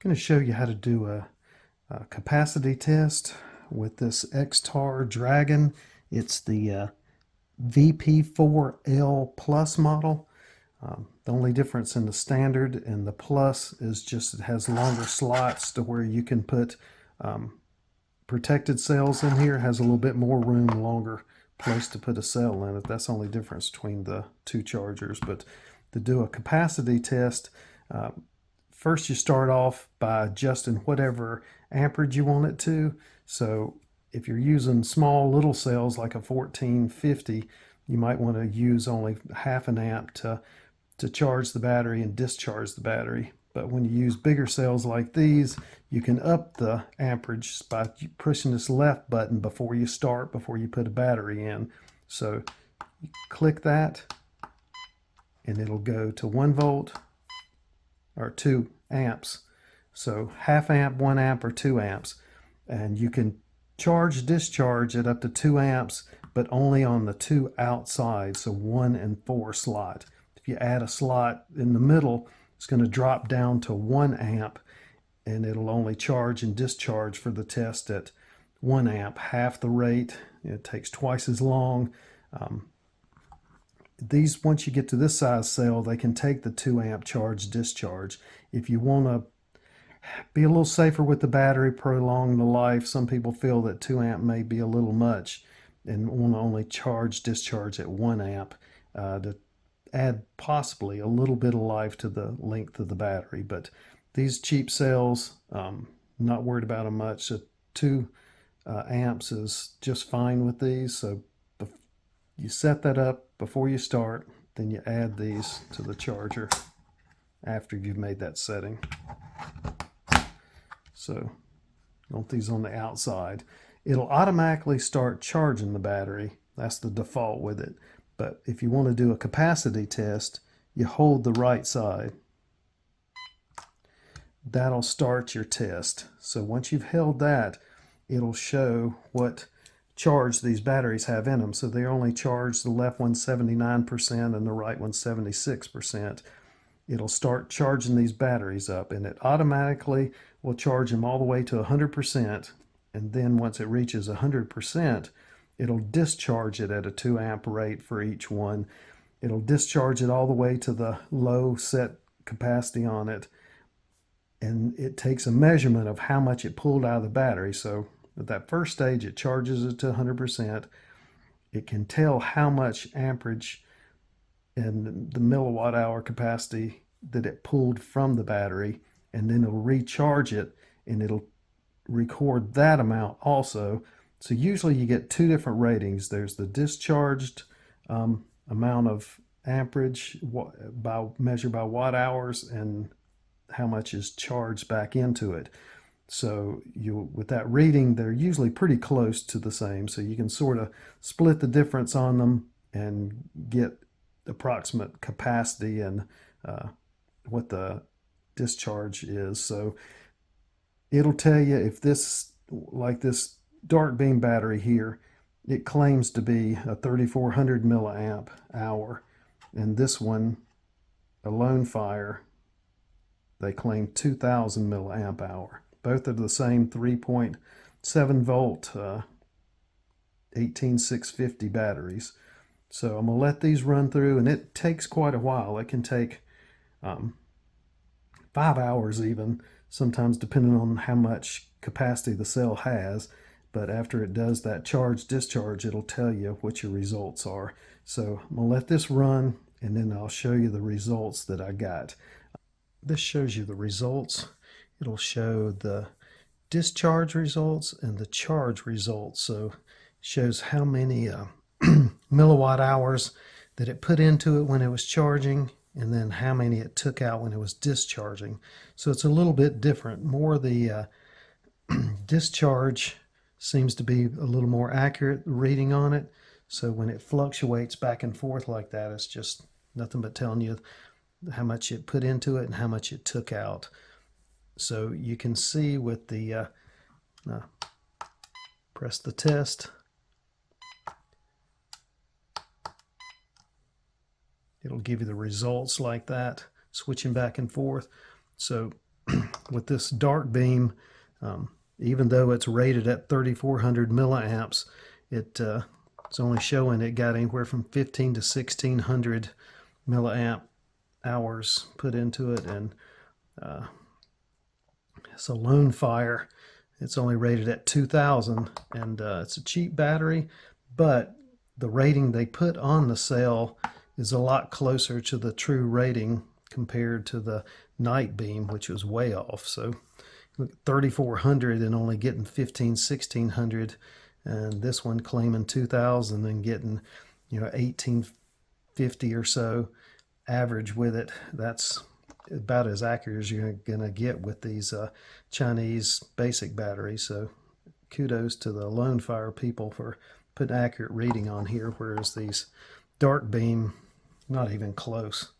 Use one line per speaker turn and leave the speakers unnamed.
going to show you how to do a capacity test with this XTAR Dragon. It's the VP4L Plus model. The only difference in the standard and the Plus is just it has longer slots to where you can put protected cells in here. It has a little bit more room, longer place to put a cell in it. That's the only difference between the two chargers. But to do a capacity test, first you start off by adjusting whatever amperage you want it to. So if you're using small little cells like a 1450, you might want to use only half an amp to charge the battery and discharge the battery. But when you use bigger cells like these, you can up the amperage by pushing this left button before you start, before you put a battery in. So you click that and it'll go to 1 volt or 2 amps. So half amp, 1 amp, or 2 amps. And you can charge, discharge it up to 2 amps, but only on the 2 outside, so 1 and 4 slot. If you add a slot in the middle, it's going to drop down to 1 amp, and it'll only charge and discharge for the test at 1 amp, half the rate. It takes twice as long. These, once you get to this size cell, they can take the 2 amp charge discharge. If you want to be a little safer with the battery, prolong the life, some people feel that 2 amp may be a little much and want to only charge discharge at 1 amp to add possibly a little bit of life to the length of the battery. But these cheap cells, not worried about them much. So 2 amps is just fine with these. So you set that up before you start, then you add these to the charger after you've made that setting. So want these on the outside. It'll automatically start charging the battery. That's the default with it. But if you want to do a capacity test, you hold the right side. That'll start your test. So once you've held that, it'll show what charge these batteries have in them. So they only charge the left one 79% and the right one 76%. It'll start charging these batteries up, and it automatically will charge them all the way to 100%. And then once it reaches 100%, it'll discharge it at a 2 amp rate for each one. It'll discharge it all the way to the low set capacity on it. And it takes a measurement of how much it pulled out of the battery. So at that first stage, it charges it to 100%. It can tell how much amperage and the milliwatt hour capacity that it pulled from the battery, and then it'll recharge it and it'll record that amount also. So usually you get 2 different ratings. There's the discharged amount of amperage measured by watt hours, and how much is charged back into it. So with that reading, they're usually pretty close to the same. So you can sort of split the difference on them and get approximate capacity and what the discharge is. So it'll tell you if this, like this dark beam battery here, it claims to be a 3400 milliamp hour, and this one, a lone fire, they claim 2000 milliamp hour. Both are the same 3.7 volt 18650 batteries. So I'm going to let these run through, and it takes quite a while. It can take 5 hours even, sometimes depending on how much capacity the cell has. But after it does that charge discharge, it'll tell you what your results are. So I'm going to let this run, and then I'll show you the results that I got. This shows you the results. It'll show the discharge results and the charge results. So it shows how many milliwatt hours that it put into it when it was charging, and then how many it took out when it was discharging. So it's a little bit different. More the discharge seems to be a little more accurate reading on it. So when it fluctuates back and forth like that, it's just nothing but telling you how much it put into it and how much it took out. So you can see with the press the test. It'll give you the results like that, switching back and forth. So with this dark beam, even though it's rated at 3400 milliamps, it's only showing it got anywhere from 15 to 1600 milliamp hours put into it. And so Lone Fire, it's only rated at 2000, and it's a cheap battery, but the rating they put on the cell is a lot closer to the true rating compared to the Night Beam, which was way off. So 3400 and only getting 1600, and this one claiming 2000 and getting 1850 or so average with it. That's about as accurate as you're gonna get with these Chinese basic batteries. So kudos to the Lone Fire people for putting accurate reading on here, whereas these Dark Beam, not even close.